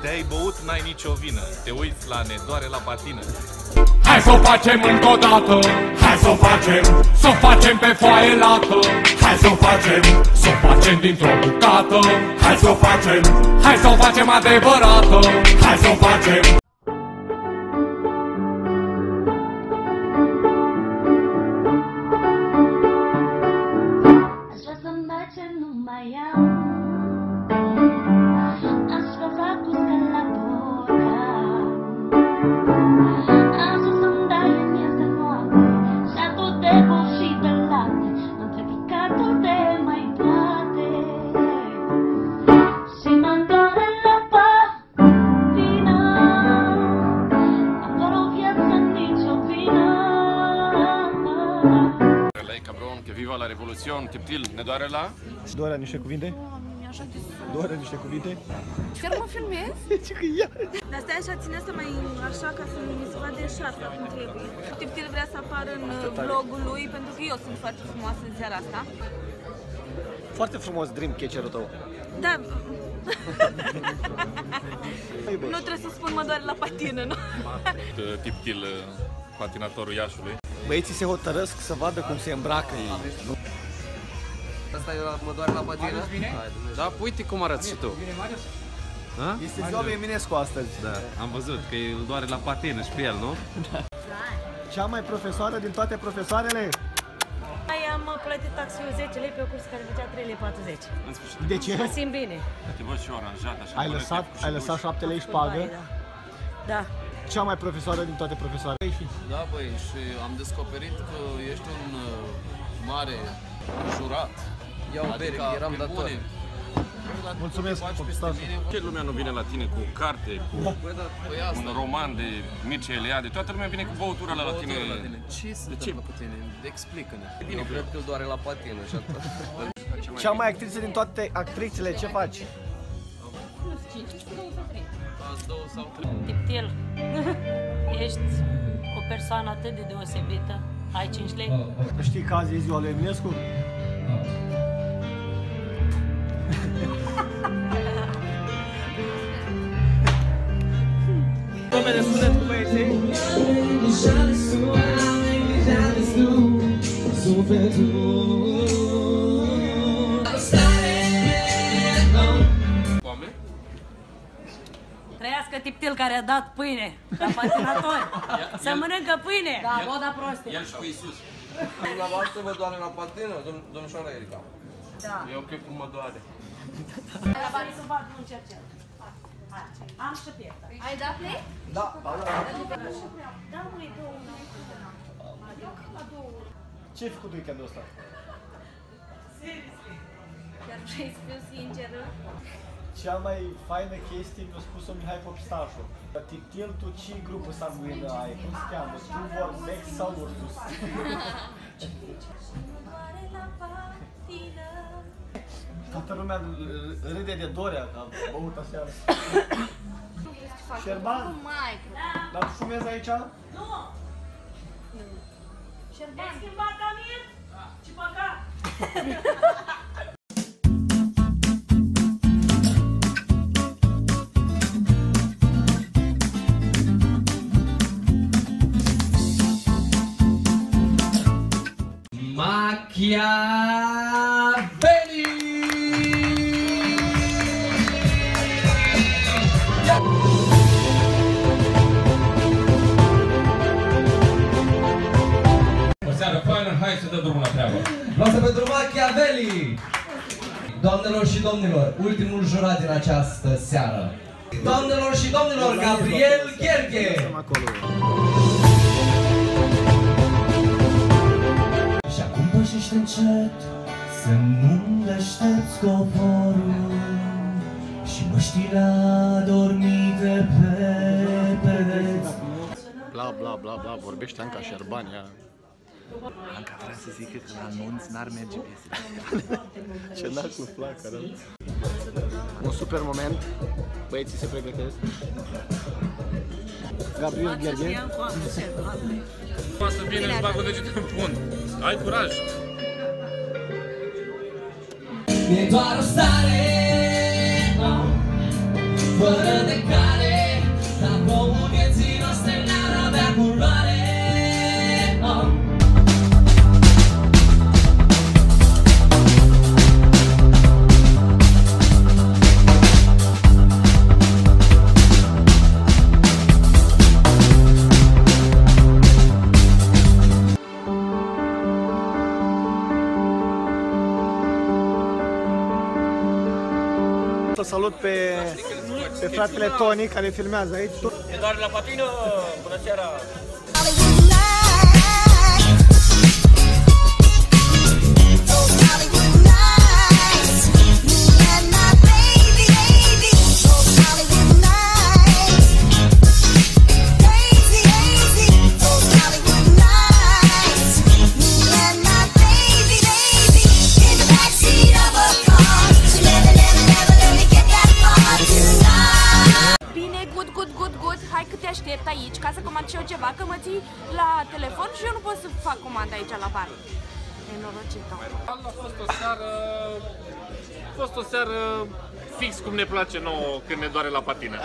Te-ai băut, n-ai nicio vină. Te uiți la Ne doare la patină. Hai să o facem încă o dată. Hai să o facem. Să o facem pe foaie lată. Hai să o facem. Să o facem dintr-o bucată. Hai să o facem. Hai să o facem adevărată. Hai să o facem. Așa să mergem, nu mai am. Aș vrea cu scala borcan. Aș vrea să-mi dai în miez de moarte și atât de bun și de lapte. Între picatul de mai poate și mă-mi doare la patină. Am doar o viață, nicio vină. Lei cabron, că viva la revoluțion, Tiptil, ne doare la? Dorea niște cuvinte? Așa de sus. Dorea niște cuvinte? Chiar mă filmez? Ce că ea? Dar stai așa, ține să mai așa ca să mi se vadă și asta cum trebuie. Tiptil vrea să apară în vlogul lui pentru că eu sunt foarte frumoasă în seara asta. Foarte frumos dreamcatcher-ul tău. Da. Nu trebuie să spun mă doare la patină, nu? Tiptil, patinatorul Iașului. Băieții se hotărăsc să vadă cum se îmbracă ei. Asta e mă doare la patină? Da, uite cum arăți și tu. Este ziua lui Eminescu astăzi. Da, am văzut că îl doare la patină și pe el, nu? Cea mai profesoară din toate profesoarele? Am plătit taxiul 10 lei pe o curs care făcea 3,40 lei. În sfârșit. De ce? Mă simt bine. Te văd și eu aranjat așa. Ai lăsat 7 lei șpagă? Da. Cea mai profesoară din toate profesoarele. Da, băi, și am descoperit că ești un mare jurat. Ia o bere, că eram dator. Mulțumesc, Popstașul. Ce lumea nu vine la tine cu carte, cu un roman de Mircea Eliade? Toată lumea vine cu băutură la tine. Ce se întâmplă cu tine? Explică-ne. Bine, cred că îl doare la patină și atât. Cea mai actriță din toate actrițele, ce faci? Tiptil, ești o persoană atât de deosebită. Ai 5 lei? Știi că azi e ziua lui Eminescu? Numele sunet cu băieții. Trăiască Tiptil care a dat pâine la patinatori. Să mănâncă pâine! Da, boda proste. El și cu Iisus. Dumneavoastră vă doare la patină, domnișoara Erica? Da. Eu cred că mă doare. La bani să fac un cercel. Am și piepta. Ai dat play? Da, Da, măi, două. ce ai făcut weekendul ăsta? Chiar vrei să fiu sinceră? Cea mai faină chestie mi-a spus-o Mihai Popstașul. Tiptil, tu ce grupul sanguină ai? Cum se cheamă? Tu vorbești sau ursus? Toată lumea râde de Dorea, că am băut aseară. Șerban? Dar tu fumezi aici? Nu! Șerban! Ai schimbat Camil? Și păcat! Machiavelli! O seară faină, hai să dă drumul la treabă. Lasă pentru Machiavelli! Doamnelor și domnilor, ultimul jurat din această seară. Doamnelor și domnilor, Gabriel Gherghe! Și acum pășește încet, să nu-mi aștepți covorul și măștile adormite pe pereți. Bla, bla, bla, bla, vorbește Anca Șerbania. Anca vrea să zică că la anunț n-ar merge piesele. Ce n-ar cu flacără. Un super moment. Băieții se pregătesc. Gabriel Gherghe. Poate să vină să bagă degetul în fund. Ai curaj! E doar o stare fără de care dacă omul vieții noastre n-ar avea culoare. Salut pe fratele Tony care filmează aici. E doar la patină, bună seara! Hai că te aștept aici ca să comand și eu ceva, că mă ții la telefon și eu nu pot să fac comanda aici la bar. Nenorocită. A fost o seară fix cum ne place nouă când ne doare la patină.